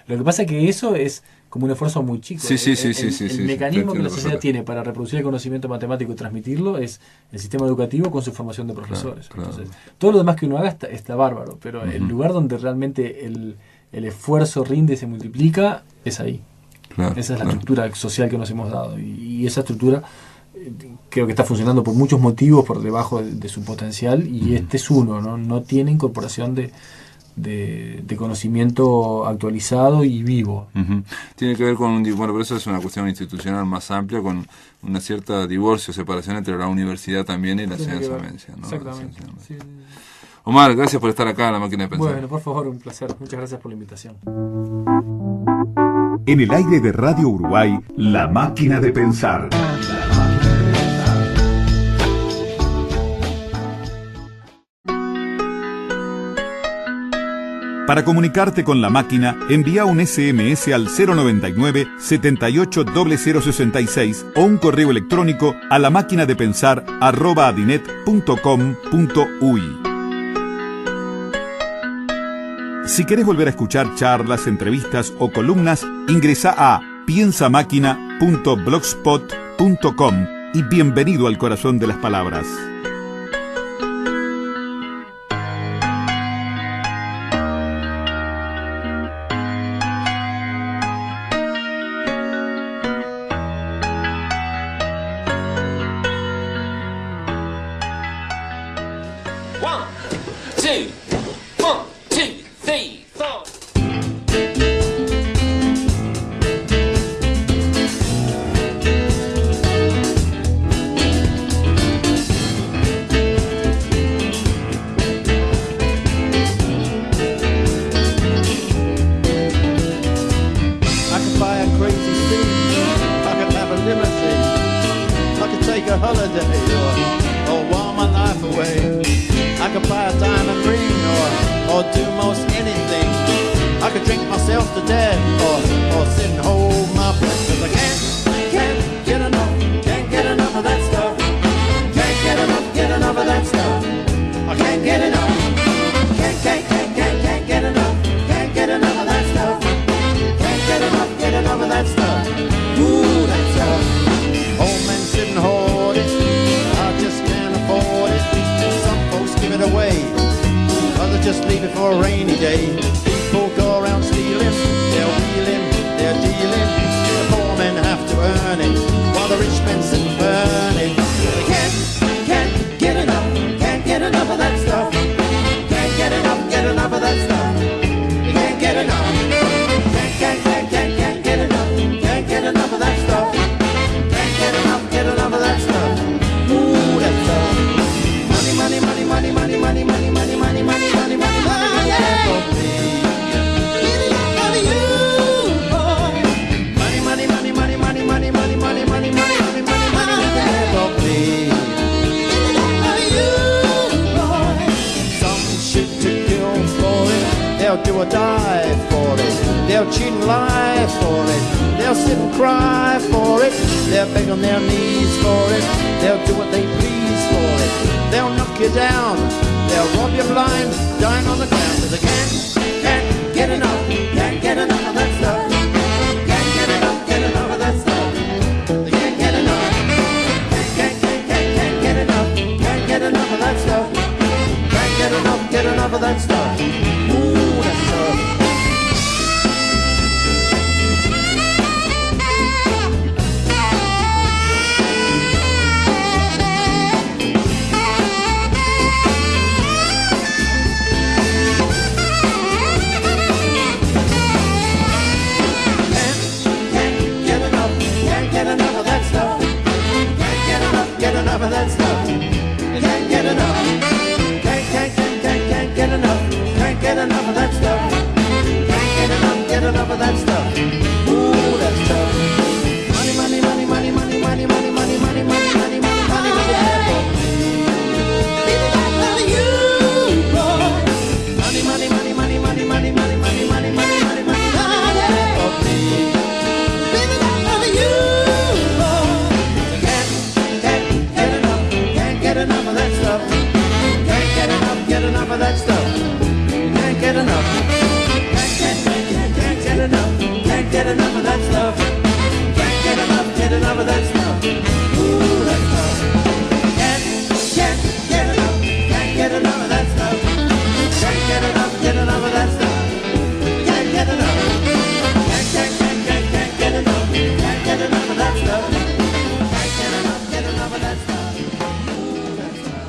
Speaker 2: Lo que pasa es que eso es como un esfuerzo muy chico. El mecanismo que la sociedad tiene para reproducir el conocimiento matemático y transmitirlo es el sistema educativo con su formación de profesores. Claro. Entonces, todo lo demás que uno haga está bárbaro, pero el lugar donde realmente el esfuerzo rinde y se multiplica es ahí. Esa es la estructura social que nos hemos dado, y esa estructura creo que está funcionando por muchos motivos por debajo de su potencial, y este es uno, no tiene incorporación de conocimiento actualizado y vivo.
Speaker 1: Tiene que ver con pero eso es una cuestión institucional más amplia, con una cierta separación entre la universidad también y la enseñanza, ¿no?
Speaker 2: Exactamente. Sí.
Speaker 1: Omar, gracias por estar acá en La Máquina de Pensar.
Speaker 2: Bueno, por favor, un placer. Muchas gracias por la invitación.
Speaker 3: En el aire de Radio Uruguay, La Máquina de Pensar. Para comunicarte con la máquina, envía un SMS al 099 78 0066 o un correo electrónico a la máquina de pensar @adinet.com.uy. Si querés volver a escuchar charlas, entrevistas o columnas, ingresa a piensamáquina.blogspot.com y bienvenido al corazón de las palabras.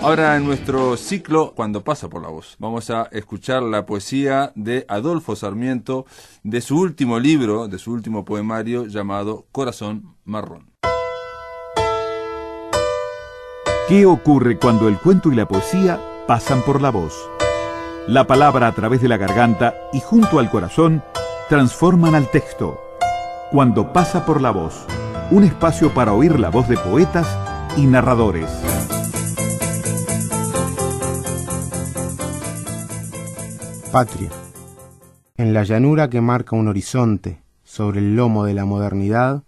Speaker 1: Ahora en nuestro ciclo Cuando pasa por la voz vamos a escuchar la poesía de Adolfo Sarmiento de su último libro, de su último poemario llamado Corazón Marrón.
Speaker 3: ¿Qué ocurre cuando el cuento y la poesía pasan por la voz? La palabra a través de la garganta y junto al corazón transforman al texto. Cuando pasa por la voz, un espacio para oír la voz de poetas y narradores.
Speaker 4: Patria, En la llanura que marca un horizonte sobre el lomo de la modernidad,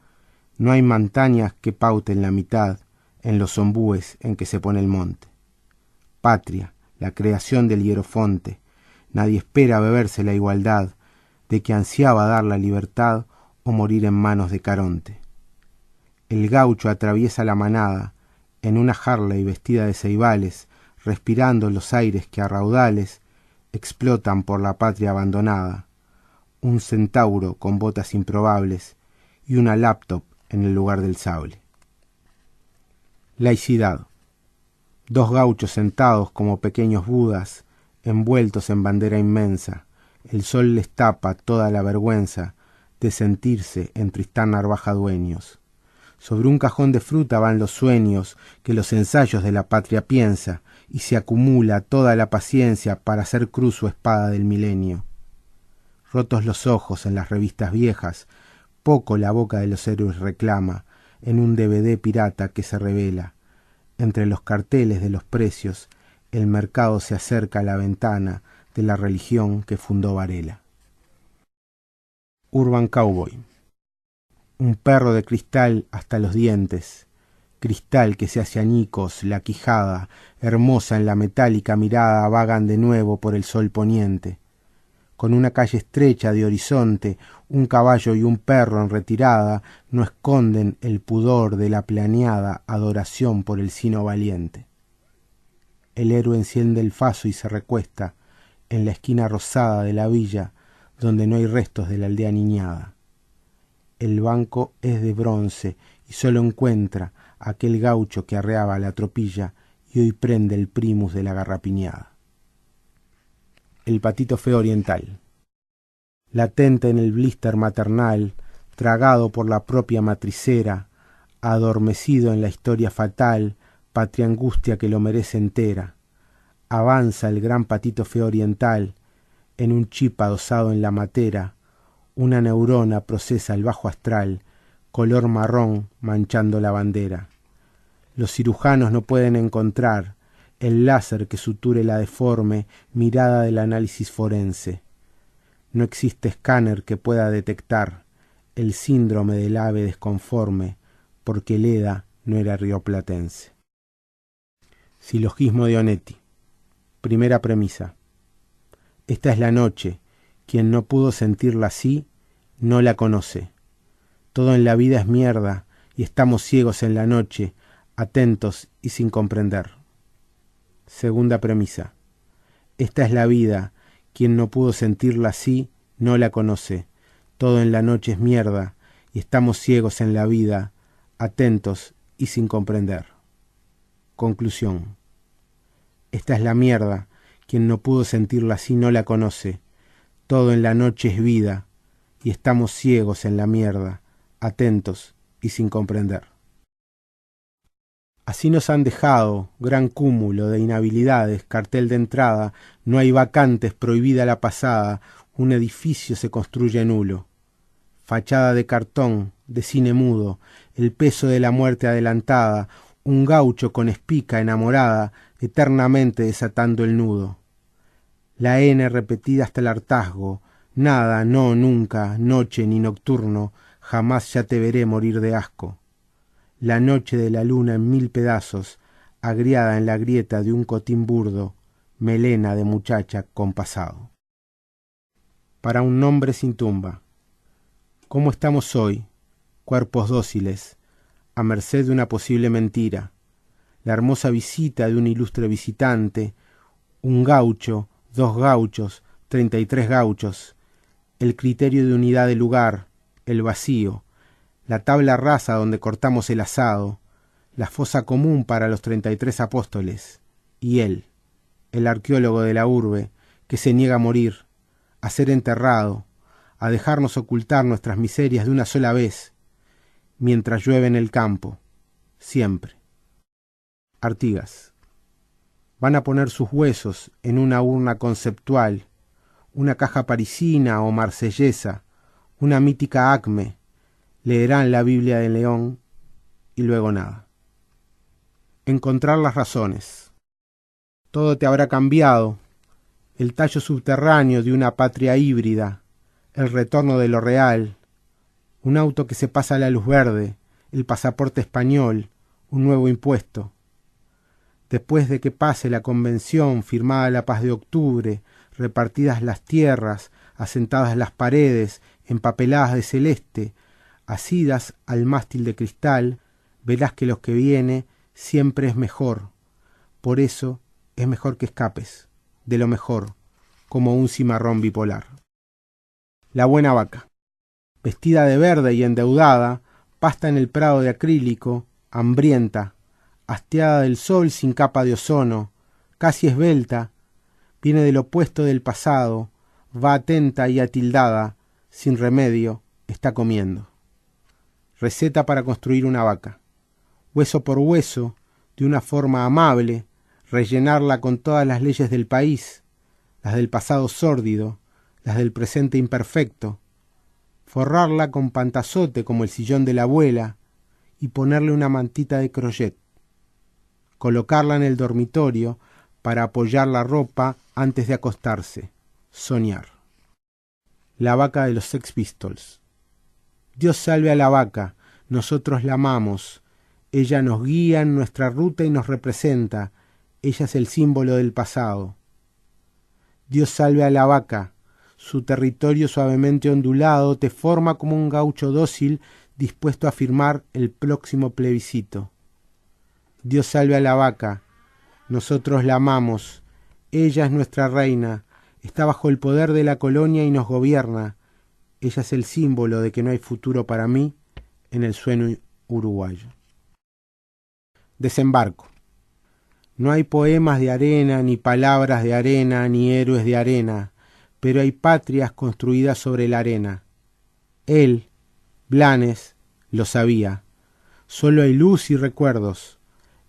Speaker 4: no hay montañas que pauten la mitad en los ombúes en que se pone el monte. Patria, la creación del hierofonte, nadie espera beberse la igualdad de que ansiaba dar la libertad o morir en manos de Caronte. El gaucho atraviesa la manada en una Harley vestida de ceibales, respirando los aires que a raudales explotan por la patria abandonada, un centauro con botas improbables y una laptop en el lugar del sable. Laicidad. Dos gauchos sentados como pequeños budas, envueltos en bandera inmensa, el sol les tapa toda la vergüenza de sentirse en Tristán Narvaja dueños. Sobre un cajón de fruta van los sueños que los ensayos de la patria piensa, y se acumula toda la paciencia para hacer cruz su espada del milenio. Rotos los ojos en las revistas viejas, poco la boca de los héroes reclama, en un DVD pirata que se revela. Entre los carteles de los precios, el mercado se acerca a la ventana de la religión que fundó Varela. Urban Cowboy. Un perro de cristal hasta los dientes, cristal que se hace añicos, la quijada, hermosa en la metálica mirada, vagan de nuevo por el sol poniente. Con una calle estrecha de horizonte, un caballo y un perro en retirada no esconden el pudor de la planeada adoración por el sino valiente. El héroe enciende el faso y se recuesta en la esquina rosada de la villa, donde no hay restos de la aldea niñada. El banco es de bronce y solo encuentra aquel gaucho que arreaba la tropilla y hoy prende el primus de la garrapiñada. El patito feo oriental. Latente en el blister maternal, tragado por la propia matricera, adormecido en la historia fatal, patria angustia que lo merece entera. Avanza el gran patito feo oriental, en un chip adosado en la matera, una neurona procesa el bajo astral, color marrón manchando la bandera. Los cirujanos no pueden encontrar el láser que suture la deforme mirada del análisis forense. No existe escáner que pueda detectar el síndrome del ave desconforme, porque Leda no era rioplatense. Silogismo de Onetti. Primera premisa. Esta es la noche. Quien no pudo sentirla así, no la conoce. Todo en la vida es mierda y estamos ciegos en la noche, atentos y sin comprender. Segunda premisa. Esta es la vida. Quien no pudo sentirla así, no la conoce. Todo en la noche es mierda y estamos ciegos en la vida, atentos y sin comprender. Conclusión. Esta es la mierda. Quien no pudo sentirla así no la conoce. Todo en la noche es vida y estamos ciegos en la mierda, atentos y sin comprender. Así nos han dejado, gran cúmulo de inhabilidades, cartel de entrada, no hay vacantes, prohibida la pasada, un edificio se construye nulo. Fachada de cartón, de cine mudo, el peso de la muerte adelantada, un gaucho con espica enamorada, eternamente desatando el nudo. La N repetida hasta el hartazgo, nada, no, nunca, noche ni nocturno, jamás ya te veré morir de asco. La noche de la luna en 1000 pedazos, agriada en la grieta de un cotín burdo, melena de muchacha compasado. Para un nombre sin tumba. ¿Cómo estamos hoy? Cuerpos dóciles, a merced de una posible mentira. La hermosa visita de un ilustre visitante, un gaucho, 2 gauchos, 33 gauchos, el criterio de unidad de lugar, el vacío, la tabla rasa donde cortamos el asado, la fosa común para los 33 apóstoles, y él, el arqueólogo de la urbe, que se niega a morir, a ser enterrado, a dejarnos ocultar nuestras miserias de una sola vez, mientras llueve en el campo, siempre. Artigas. Van a poner sus huesos en una urna conceptual, una caja parisina o marsellesa, una mítica acme, leerán la Biblia de León y luego nada. Encontrar las razones. Todo te habrá cambiado, el tallo subterráneo de una patria híbrida, el retorno de lo real, un auto que se pasa a la luz verde, el pasaporte español, un nuevo impuesto. Después de que pase la convención, firmada la paz de octubre, repartidas las tierras, asentadas las paredes, empapeladas de celeste, asidas al mástil de cristal, verás que lo que viene siempre es mejor. Por eso es mejor que escapes, de lo mejor, como un cimarrón bipolar. La buena vaca, vestida de verde y endeudada, pasta en el prado de acrílico, hambrienta, hastiada del sol sin capa de ozono, casi esbelta, viene del opuesto del pasado, va atenta y atildada, sin remedio, está comiendo. Receta para construir una vaca. Hueso por hueso, de una forma amable, rellenarla con todas las leyes del país, las del pasado sórdido, las del presente imperfecto, forrarla con pantazote como el sillón de la abuela y ponerle una mantita de crochet. Colocarla en el dormitorio para apoyar la ropa antes de acostarse. Soñar. La vaca de los Sex Pistols. Dios salve a la vaca, nosotros la amamos. Ella nos guía en nuestra ruta y nos representa. Ella es el símbolo del pasado. Dios salve a la vaca. Su territorio suavemente ondulado te forma como un gaucho dócil dispuesto a firmar el próximo plebiscito. Dios salve a la vaca. Nosotros la amamos. Ella es nuestra reina. Está bajo el poder de la colonia y nos gobierna. Ella es el símbolo de que no hay futuro para mí en el sueño uruguayo. Desembarco. No hay poemas de arena, ni palabras de arena, ni héroes de arena, pero hay patrias construidas sobre la arena. Él, Blanes, lo sabía. Solo hay luz y recuerdos.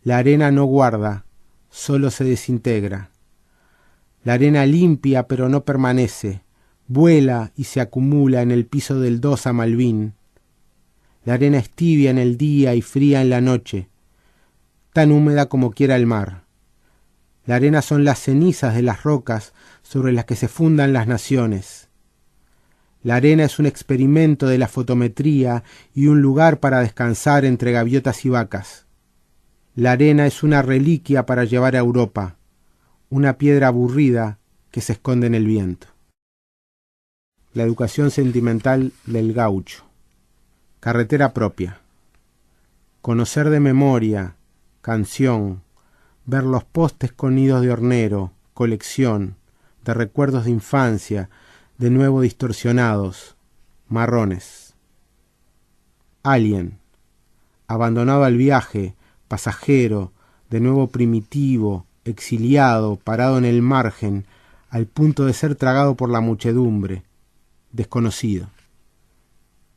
Speaker 4: La arena no guarda, solo se desintegra. La arena limpia pero no permanece, vuela y se acumula en el piso del 2 a Malvin. La arena es tibia en el día y fría en la noche, tan húmeda como quiera el mar. La arena son las cenizas de las rocas sobre las que se fundan las naciones. La arena es un experimento de la fotometría y un lugar para descansar entre gaviotas y vacas. La arena es una reliquia para llevar a Europa, una piedra aburrida que se esconde en el viento. La educación sentimental del gaucho. Carretera propia. Conocer de memoria, canción, ver los postes con nidos de hornero, colección, de recuerdos de infancia, de nuevo distorsionados, marrones. Alien. Abandonado al viaje, pasajero, de nuevo primitivo, exiliado, parado en el margen, al punto de ser tragado por la muchedumbre, desconocido.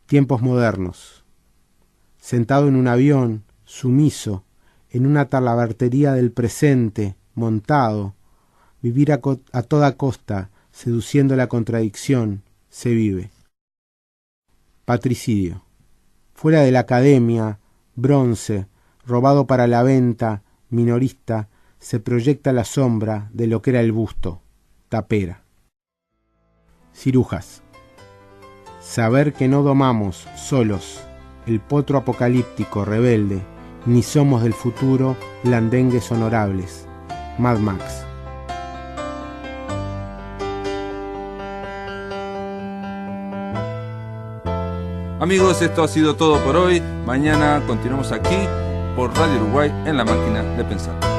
Speaker 4: Tiempos modernos. Sentado en un avión, sumiso, en una talabartería del presente, montado, vivir a toda costa, seduciendo la contradicción, se vive. Patricidio. Fuera de la academia, bronce, robado para la venta, minorista, se proyecta la sombra de lo que era el busto, tapera. Cirujas. Saber que no domamos, solos, el potro apocalíptico rebelde, ni somos del futuro blandengues honorables. Mad Max.
Speaker 1: Amigos, esto ha sido todo por hoy. Mañana continuamos aquí por Radio Uruguay en La Máquina de Pensar.